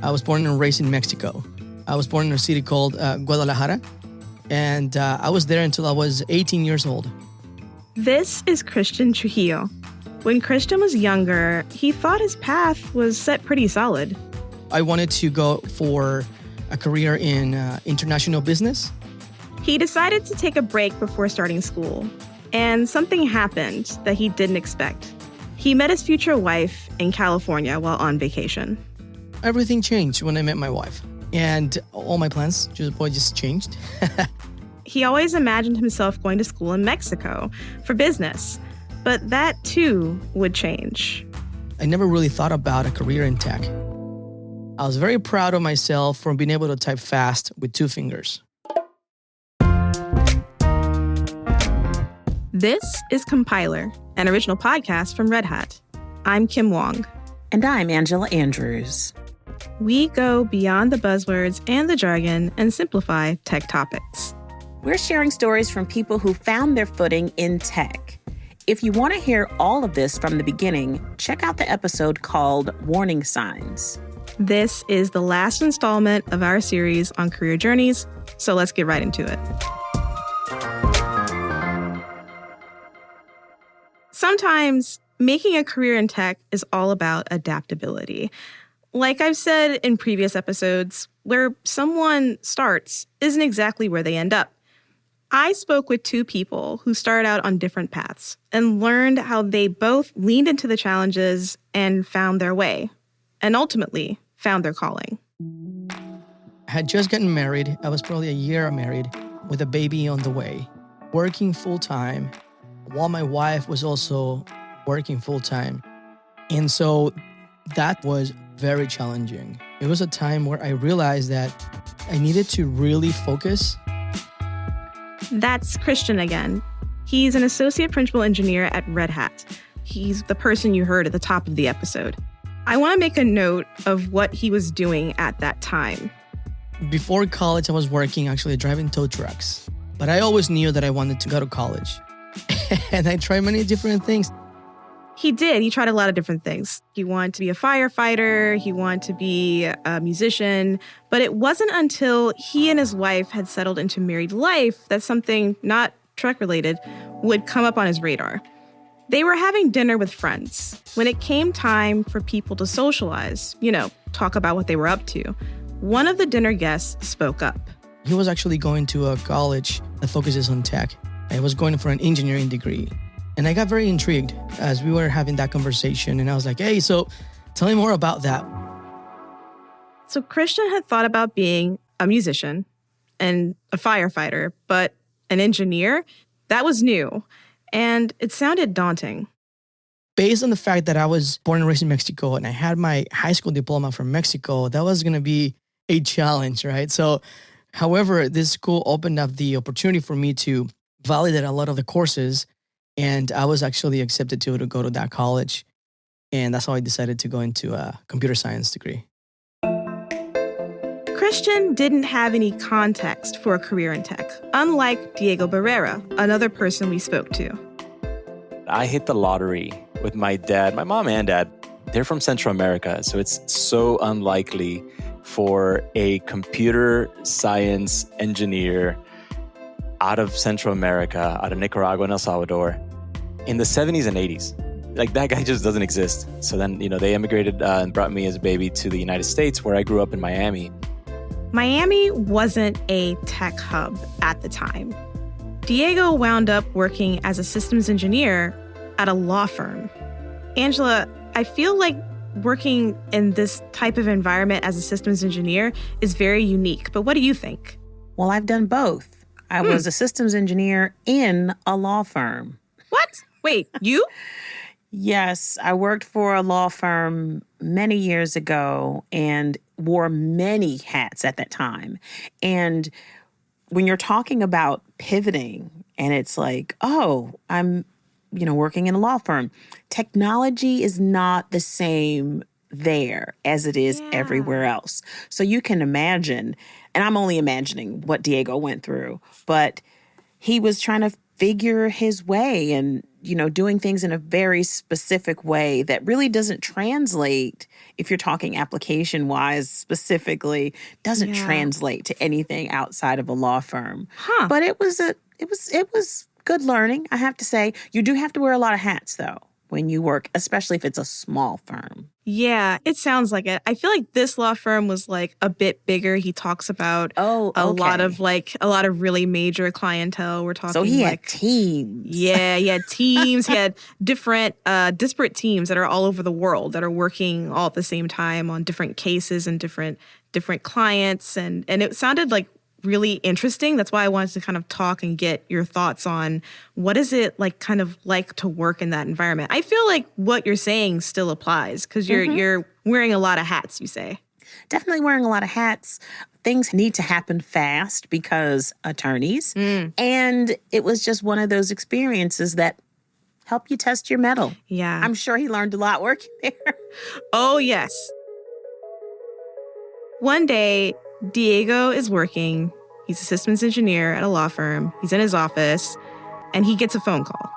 I was born and raised in Mexico. I was born in a city called Guadalajara, and I was there until I was 18 years old. This is Christian Trujillo. When Christian was younger, he thought his path was set pretty solid. I wanted to go for a career in international business. He decided to take a break before starting school, and something happened that he didn't expect. He met his future wife in California while on vacation. Everything changed when I met my wife, and all my plans just changed. He always imagined himself going to school in Mexico for business, but that too would change. I never really thought about a career in tech. I was very proud of myself for being able to type fast with 2 fingers. This is Compiler, an original podcast from Red Hat. I'm Kim Wong. And I'm Angela Andrews. We go beyond the buzzwords and the jargon and simplify tech topics. We're sharing stories from people who found their footing in tech. If you want to hear all of this from the beginning, check out the episode called Warning Signs. This is the last installment of our series on career journeys, so let's get right into it. Sometimes making a career in tech is all about adaptability. Like I've said in previous episodes, where someone starts isn't exactly where they end up. I spoke with 2 people who started out on different paths and learned how they both leaned into the challenges and found their way, and ultimately found their calling. I had just gotten married. I was probably a year married with a baby on the way, working full-time, while my wife was also working full-time. And so that was very challenging. It was a time where I realized that I needed to really focus. That's Christian again. He's an associate principal engineer at Red Hat. He's the person you heard at the top of the episode. I want to make a note of what he was doing at that time. Before college, I was working actually driving tow trucks. But I always knew that I wanted to go to college. And I tried many different things. He did. He tried a lot of different things. He wanted to be a firefighter. He wanted to be a musician. But it wasn't until he and his wife had settled into married life that something not truck-related would come up on his radar. They were having dinner with friends. When it came time for people to socialize, talk about what they were up to, one of the dinner guests spoke up. He was actually going to a college that focuses on tech. I was going for an engineering degree. And I got very intrigued as we were having that conversation. And I was like, hey, so tell me more about that. So Christian had thought about being a musician and a firefighter, but an engineer, that was new. And it sounded daunting. Based on the fact that I was born and raised in Mexico and I had my high school diploma from Mexico, that was going to be a challenge, right? So, however, this school opened up the opportunity for me to validate a lot of the courses. And I was actually accepted to go to that college. And that's how I decided to go into a computer science degree. Christian didn't have any context for a career in tech, unlike Diego Barrera, another person we spoke to. I hit the lottery with my dad. My mom and dad, they're from Central America. So it's so unlikely for a computer science engineer out of Central America, out of Nicaragua and El Salvador, in the 70s and 80s. Like, that guy just doesn't exist. So then, they immigrated and brought me as a baby to the United States, where I grew up in Miami. Miami wasn't a tech hub at the time. Diego wound up working as a systems engineer at a law firm. Angela, I feel like working in this type of environment as a systems engineer is very unique, but what do you think? Well, I've done both. I was a systems engineer in a law firm. What? Wait, you? Yes, I worked for a law firm many years ago and wore many hats at that time. And when you're talking about pivoting and it's like, oh, I'm, working in a law firm, technology is not the same there as it is everywhere else. So you can imagine, and I'm only imagining what Diego went through, but he was trying to figure his way and, doing things in a very specific way that really doesn't translate, if you're talking application wise specifically, doesn't Yeah. translate to anything outside of a law firm. Huh. But it was good learning, I have to say. You do have to wear a lot of hats though when you work, especially if it's a small firm. Yeah, it sounds like it. I feel like this law firm was like a bit bigger. He talks about Oh, a lot okay. of really major clientele. We're talking So he had like teams. yeah, he had teams. He had different disparate teams that are all over the world that are working all at the same time on different cases and different clients and it sounded like really interesting. That's why I wanted to kind of talk and get your thoughts on what is it like kind of like to work in that environment. I feel like what you're saying still applies because you're wearing a lot of hats, you say. Definitely wearing a lot of hats. Things need to happen fast because attorneys. And it was just one of those experiences that help you test your mettle. Yeah. I'm sure he learned a lot working there. Oh, yes. One day, Diego is working. He's a systems engineer at a law firm. He's in his office, and he gets a phone call.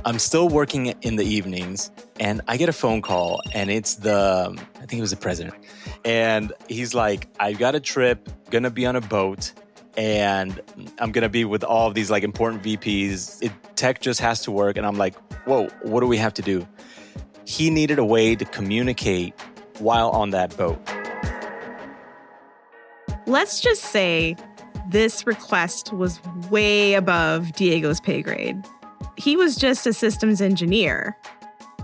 I'm still working in the evenings, and I get a phone call, and it's I think it was the president. And he's like, I've got a trip, gonna be on a boat, and I'm gonna be with all of these like important VPs. Tech just has to work. And I'm like, whoa, what do we have to do? He needed a way to communicate while on that boat. Let's just say this request was way above Diego's pay grade. He was just a systems engineer.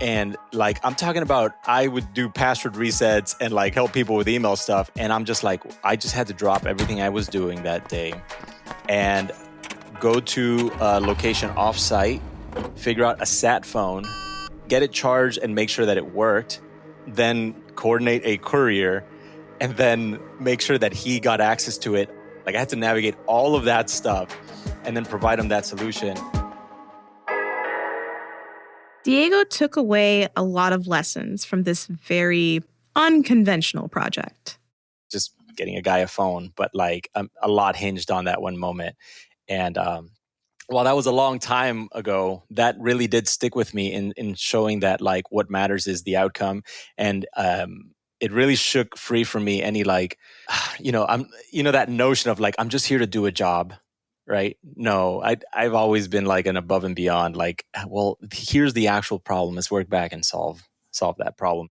And like, I'm talking about, I would do password resets and like help people with email stuff. And I'm just like, I just had to drop everything I was doing that day and go to a location offsite, figure out a sat phone, get it charged and make sure that it worked, then coordinate a courier, and then make sure that he got access to it. Like I had to navigate all of that stuff and then provide him that solution. Diego took away a lot of lessons from this very unconventional project. Just getting a guy a phone, but like a lot hinged on that one moment. And while that was a long time ago, that really did stick with me in showing that like what matters is the outcome. And it really shook free from me any like, that notion of like, I'm just here to do a job. Right? No, I've always been like an above and beyond, like, well, here's the actual problem. Let's work back and solve that problem.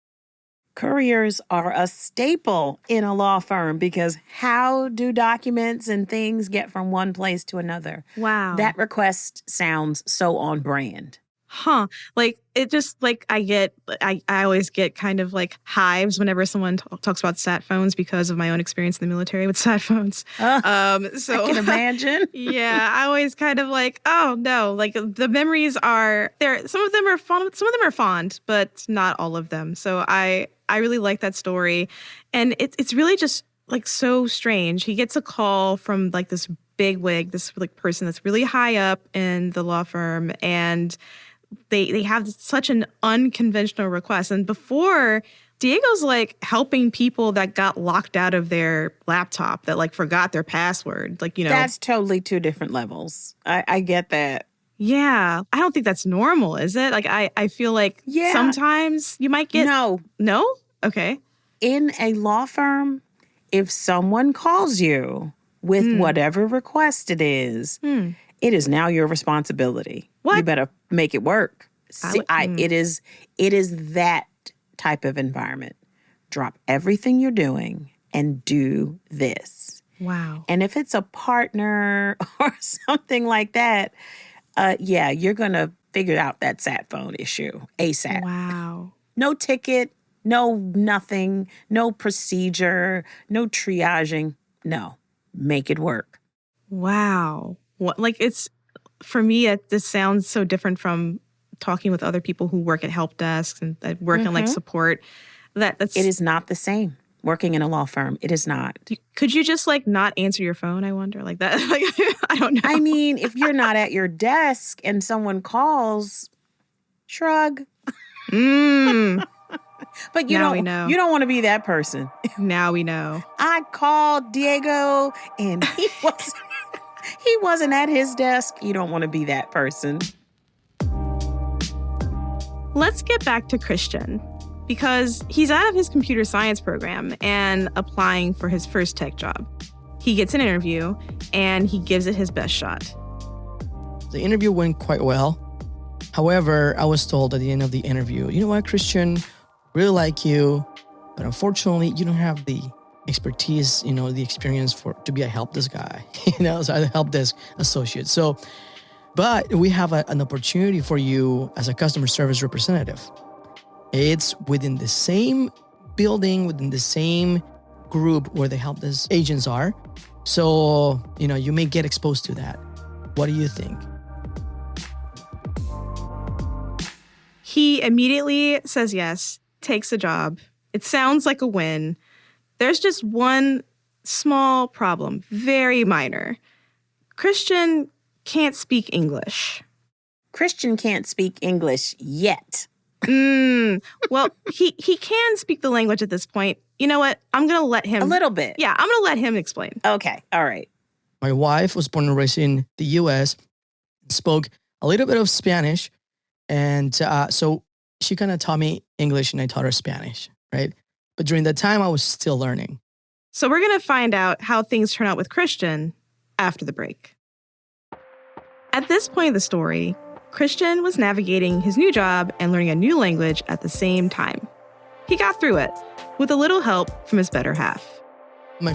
Couriers are a staple in a law firm because how do documents and things get from one place to another? Wow. That request sounds so on brand. Huh. Like, it just, like, I always get kind of, like, hives whenever someone talks about sat phones because of my own experience in the military with sat phones. So I can imagine. Yeah, I always kind of like, oh, no. Like, the memories are there. Some of them are fond, but not all of them. So I really like that story. And it's really just, like, so strange. He gets a call from, like, this bigwig, this, like, person that's really high up in the law firm, and they have such an unconventional request. And before, Diego's like helping people that got locked out of their laptop, that like forgot their password. Like, That's totally two different levels. I get that. Yeah. I don't think that's normal, is it? Like, I feel like sometimes you might get... No? Okay. In a law firm, if someone calls you with whatever request it is, it is now your responsibility. What? You better make it work. It is that type of environment. Drop everything you're doing and do this. Wow. And if it's a partner or something like that, you're going to figure out that sat phone issue ASAP. Wow. No ticket, no nothing, no procedure, no triaging. No, make it work. Wow. It's, for me, this sounds so different from talking with other people who work at help desks and that work in like support. It is not the same. Working in a law firm, it is not. Could you just like not answer your phone? I wonder, like that. Like, I don't know. I mean, if you're not at your desk and someone calls, shrug. But you we know. You don't want to be that person. Now we know. I called Diego and He wasn't at his desk. You don't want to be that person. Let's get back to Christian, because he's out of his computer science program and applying for his first tech job. He gets an interview and he gives it his best shot. The interview went quite well. However, I was told at the end of the interview, you know what, Christian, really like you, but unfortunately, you don't have the expertise, the experience to be a help desk guy, so a help desk associate. But we have an opportunity for you as a customer service representative. It's within the same building, within the same group where the help desk agents are. So, you may get exposed to that. What do you think? He immediately says yes, takes the job. It sounds like a win. There's just one small problem, very minor. Christian can't speak English. Christian can't speak English yet. Well, he can speak the language at this point. You know what? I'm going to let him. A little bit. Yeah, I'm going to let him explain. Okay. All right. My wife was born and raised in the U.S., spoke a little bit of Spanish, and so she kind of taught me English and I taught her Spanish, right? But during that time, I was still learning. So we're going to find out how things turn out with Christian after the break. At this point of the story, Christian was navigating his new job and learning a new language at the same time. He got through it with a little help from his better half. My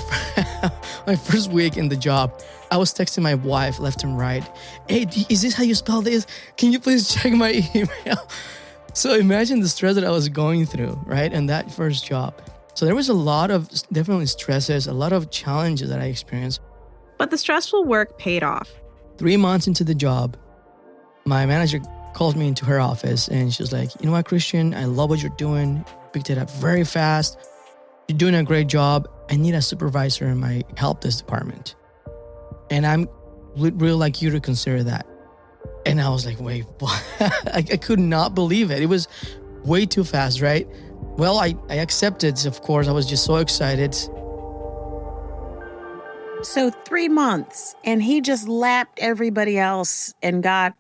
first week in the job, I was texting my wife left and right. Hey, is this how you spell this? Can you please check my email? So imagine the stress that I was going through, right? And that first job. So there was a lot of definitely stresses, a lot of challenges that I experienced. But the stressful work paid off. 3 months into the job, my manager calls me into her office and she was like, you know what, Christian, I love what you're doing. You picked it up very fast. You're doing a great job. I need a supervisor in my help desk department. And I'm really like you to consider that. And I was like, wait, what? I could not believe it. It was way too fast, right? Well, I accepted, of course. I was just so excited. So 3 months, and he just lapped everybody else and got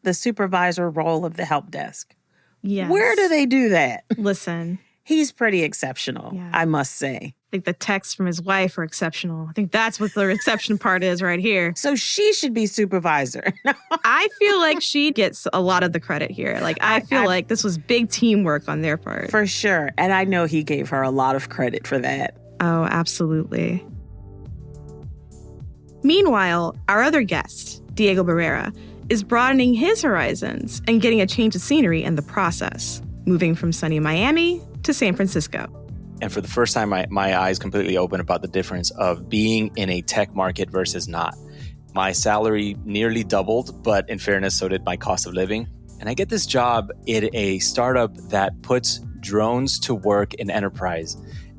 the supervisor role of the help desk. Yes. Where do they do that? Listen. He's pretty exceptional, Yeah. I must say. I think the texts from his wife are exceptional. I think that's what the exception part is right here. So she should be supervisor. I feel like she gets a lot of the credit here. Like, I feel like this was big teamwork on their part. For sure. And I know he gave her a lot of credit for that. Oh, absolutely. Meanwhile, our other guest, Diego Barrera, is broadening his horizons and getting a change of scenery in the process, moving from sunny Miami to San Francisco. And for the first time, my eyes completely opened about the difference of being in a tech market versus not. My salary nearly doubled, but in fairness, so did my cost of living. And I get this job at a startup that puts drones to work in enterprise.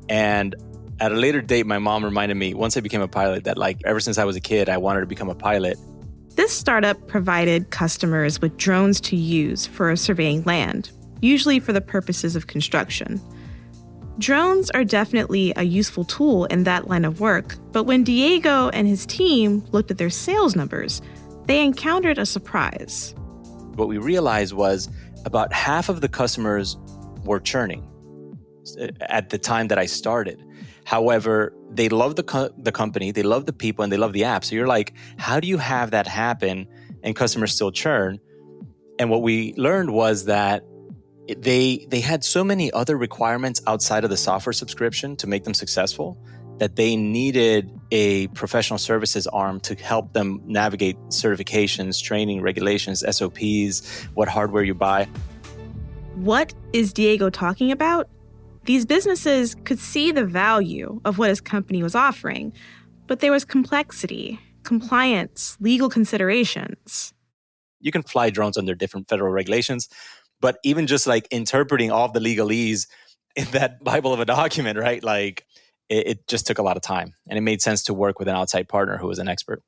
And at a later date, my mom reminded me, once I became a pilot, that ever since I was a kid, I wanted to become a pilot. This startup provided customers with drones to use for surveying land, usually for the purposes of construction. Drones are definitely a useful tool in that line of work, but when Diego and his team looked at their sales numbers, they encountered a surprise. What we realized was about half of the customers were churning at the time that I started. However, they love the company, they love the people, and they love the app. So you're like, how do you have that happen and customers still churn? And what we learned was that they had so many other requirements outside of the software subscription to make them successful that they needed a professional services arm to help them navigate certifications, training, regulations, SOPs, what hardware you buy. What is Diego talking about? These businesses could see the value of what his company was offering, but there was complexity, compliance, legal considerations. You can fly drones under different federal regulations, but even just interpreting all of the legalese in that Bible of a document, right? It just took a lot of time, and it made sense to work with an outside partner who was an expert.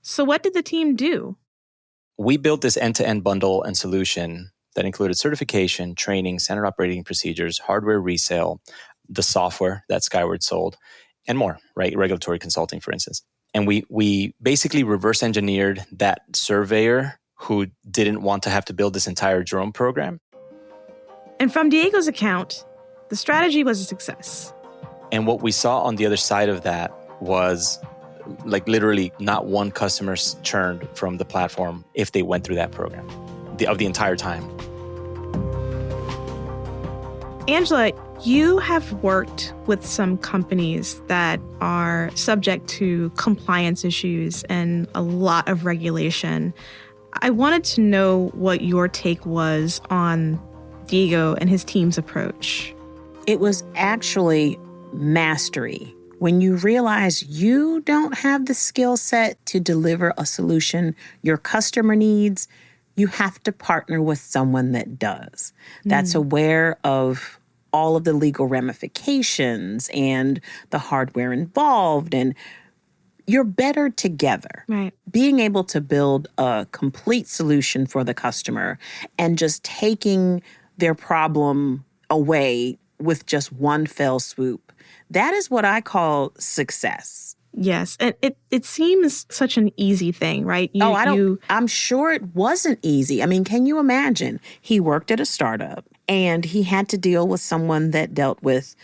So what did the team do? We built this end-to-end bundle and solution that included certification, training, standard operating procedures, hardware resale, the software that Skyward sold, and more, right? Regulatory consulting, for instance. And we basically reverse engineered that surveyor who didn't want to have to build this entire drone program. And from Diego's account, the strategy was a success. And what we saw on the other side of that was like literally not one customer churned from the platform if they went through that program of the entire time. Angela, you have worked with some companies that are subject to compliance issues and a lot of regulation. I wanted to know what your take was on Diego and his team's approach. It was actually mastery. When you realize you don't have the skill set to deliver a solution your customer needs, you have to partner with someone that does. That's aware of all of the legal ramifications and the hardware involved, and you're better together. Right. Being able to build a complete solution for the customer and just taking their problem away with just one fell swoop. That is what I call success. Yes. And it seems such an easy thing, right? I'm sure it wasn't easy. I mean, can you imagine? He worked at a startup and he had to deal with someone that dealt with,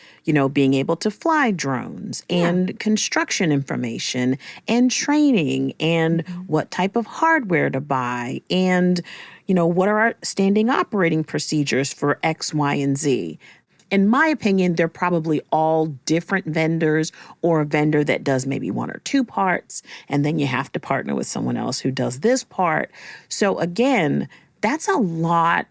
being able to fly drones and construction information and training and what type of hardware to buy and, what are our standing operating procedures for X, Y, and Z. In my opinion, they're probably all different vendors or a vendor that does maybe one or two parts, and then you have to partner with someone else who does this part. So again, that's a lot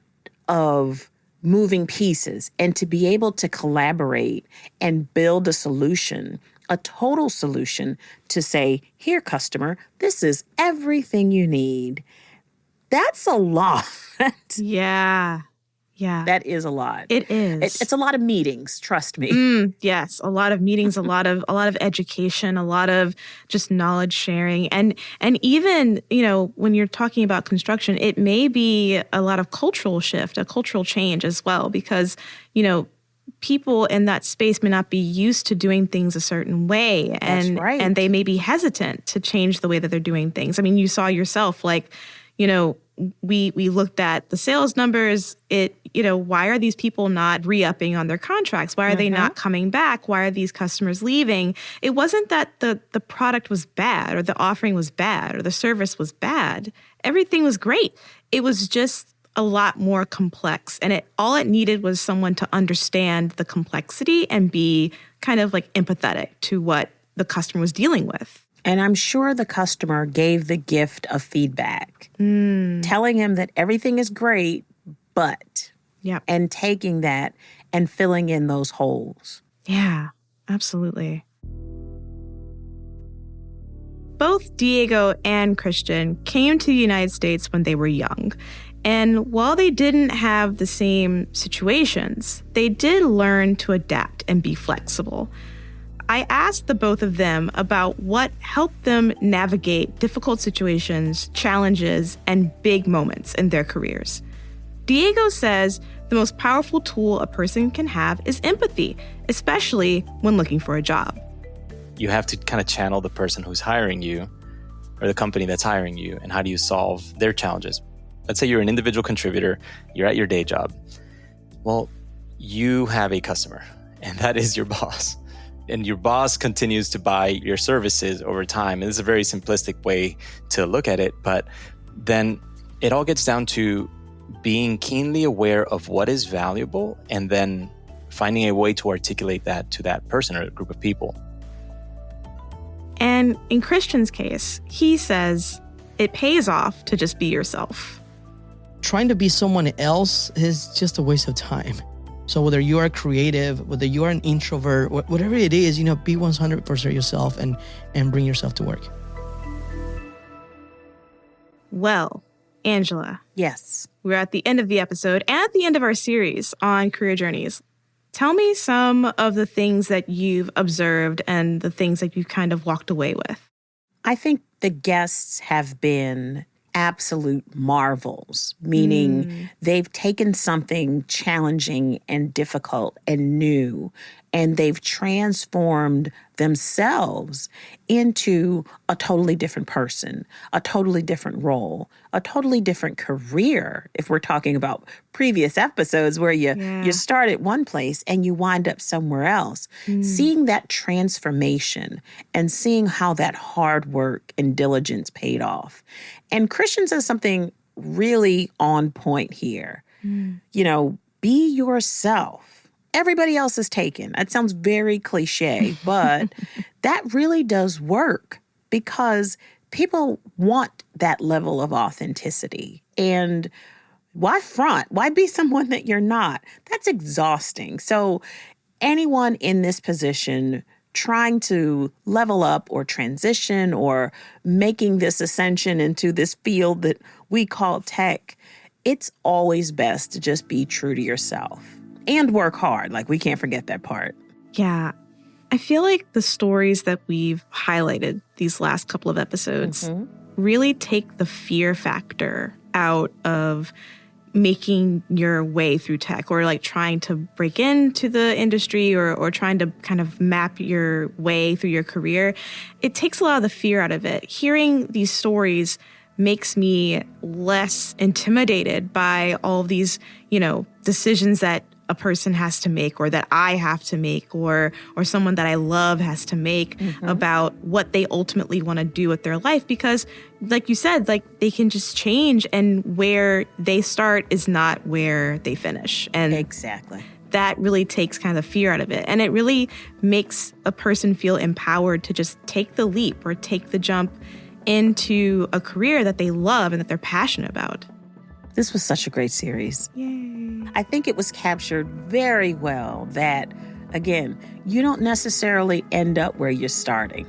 of moving pieces. And to be able to collaborate and build a solution, a total solution to say, here, customer, this is everything you need. That's a lot. Yeah. That is a lot. It is. It's a lot of meetings, trust me. Yes, a lot of meetings, a lot of education, a lot of just knowledge sharing. And even, when you're talking about construction, it may be a lot of cultural shift, a cultural change as well, because, people in that space may not be used to doing things a certain way. That's right. And they may be hesitant to change the way that they're doing things. I mean, you saw yourself, we looked at the sales numbers. Why are these people not re-upping on their contracts? Why are they not coming back? Why are these customers leaving? It wasn't that the product was bad or the offering was bad or the service was bad. Everything was great. It was just a lot more complex. And all it needed was someone to understand the complexity and be kind of like empathetic to what the customer was dealing with. And I'm sure the customer gave the gift of feedback, telling him that everything is great, but, and taking that and filling in those holes. Yeah, absolutely. Both Diego and Christian came to the United States when they were young. And while they didn't have the same situations, they did learn to adapt and be flexible. I asked the both of them about what helped them navigate difficult situations, challenges, and big moments in their careers. Diego says the most powerful tool a person can have is empathy, especially when looking for a job. You have to kind of channel the person who's hiring you or the company that's hiring you, and how do you solve their challenges? Let's say you're an individual contributor, you're at your day job. Well, you have a customer, and that is your boss. And your boss continues to buy your services over time. And this is a very simplistic way to look at it, but then it all gets down to being keenly aware of what is valuable and then finding a way to articulate that to that person or a group of people. And in Christian's case, he says it pays off to just be yourself. Trying to be someone else is just a waste of time. So whether you are creative, whether you are an introvert, whatever it is, be 100% yourself and bring yourself to work. Well, Angela. Yes. We're at the end of the episode and at the end of our series on career journeys. Tell me some of the things that you've observed and the things that you've kind of walked away with. I think the guests have been absolute marvels, meaning they've taken something challenging and difficult and new and they've transformed themselves into a totally different person, a totally different role, a totally different career. If we're talking about previous episodes where you start at one place and you wind up somewhere else, seeing that transformation and seeing how that hard work and diligence paid off. And Christian says something really on point here. You know, be yourself. Everybody else is taken. That sounds very cliche, but that really does work because people want that level of authenticity. And why front? Why be someone that you're not? That's exhausting. So anyone in this position trying to level up or transition or making this ascension into this field that we call tech, it's always best to just be true to yourself. And work hard. Like, we can't forget that part. Yeah. I feel like the stories that we've highlighted these last couple of episodes really take the fear factor out of making your way through tech or like trying to break into the industry or trying to kind of map your way through your career. It takes a lot of the fear out of it. Hearing these stories makes me less intimidated by all of these, you know, decisions that a person has to make or that I have to make or someone that I love has to make about what they ultimately want to do with their life. Because like you said, like they can just change and where they start is not where they finish. And exactly. That really takes kind of the fear out of it. And it really makes a person feel empowered to just take the leap or take the jump into a career that they love and that they're passionate about. This was such a great series. Yay. I think it was captured very well that, again, you don't necessarily end up where you're starting.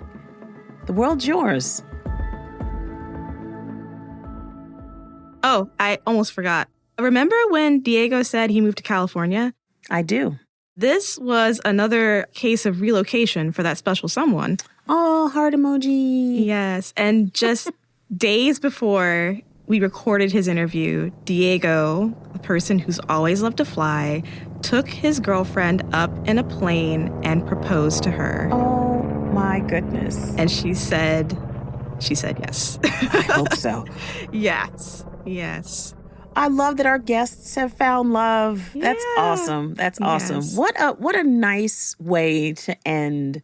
The world's yours. Oh, I almost forgot. Remember when Diego said he moved to California? I do. This was another case of relocation for that special someone. Oh, heart emoji. Yes. And just days before we recorded his interview, Diego, a person who's always loved to fly, took his girlfriend up in a plane and proposed to her. Oh, my goodness. And she said yes. I hope so. Yes. I love that our guests have found love. Yeah. That's awesome. That's awesome. Yes. What a nice way to end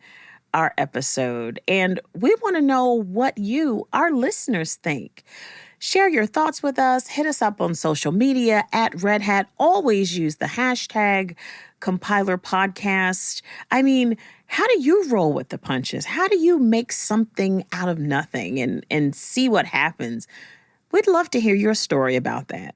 our episode. And we want to know what you, our listeners, think. Share your thoughts with us. Hit us up on social media at Red Hat. Always use the hashtag Compiler Podcast. I mean, how do you roll with the punches? How do you make something out of nothing and see what happens? We'd love to hear your story about that.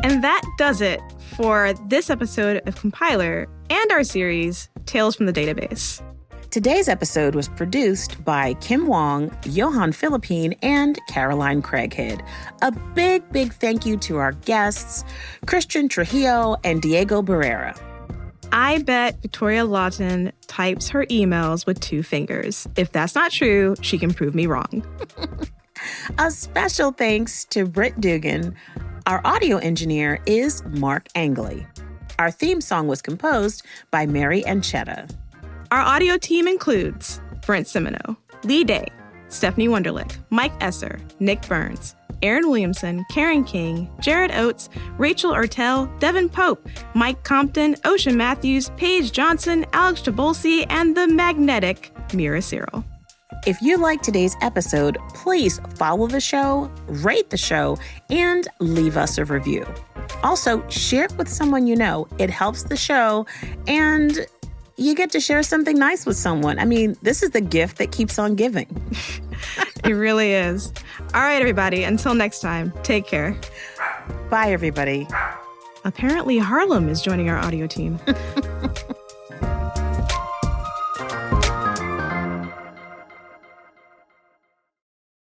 And that does it for this episode of Compiler and our series, Tales from the Database. Today's episode was produced by Kim Wong, Johan Philippine, and Caroline Craighead. A big, big thank you to our guests, Christian Trujillo and Diego Barrera. I bet Victoria Lawton types her emails with 2 fingers. If that's not true, she can prove me wrong. A special thanks to Britt Dugan. Our audio engineer is Mark Angley. Our theme song was composed by Mary Anchetta. Our audio team includes Brent Semino, Lee Day, Stephanie Wunderlich, Mike Esser, Nick Burns, Aaron Williamson, Karen King, Jared Oates, Rachel Ertel, Devin Pope, Mike Compton, Ocean Matthews, Paige Johnson, Alex Jabolsi, and the magnetic Mira Cyril. If you liked today's episode, please follow the show, rate the show, and leave us a review. Also, share it with someone you know. It helps the show, and you get to share something nice with someone. I mean, this is the gift that keeps on giving. It really is. All right, everybody. Until next time, take care. Bye, everybody. Apparently, Harlem is joining our audio team.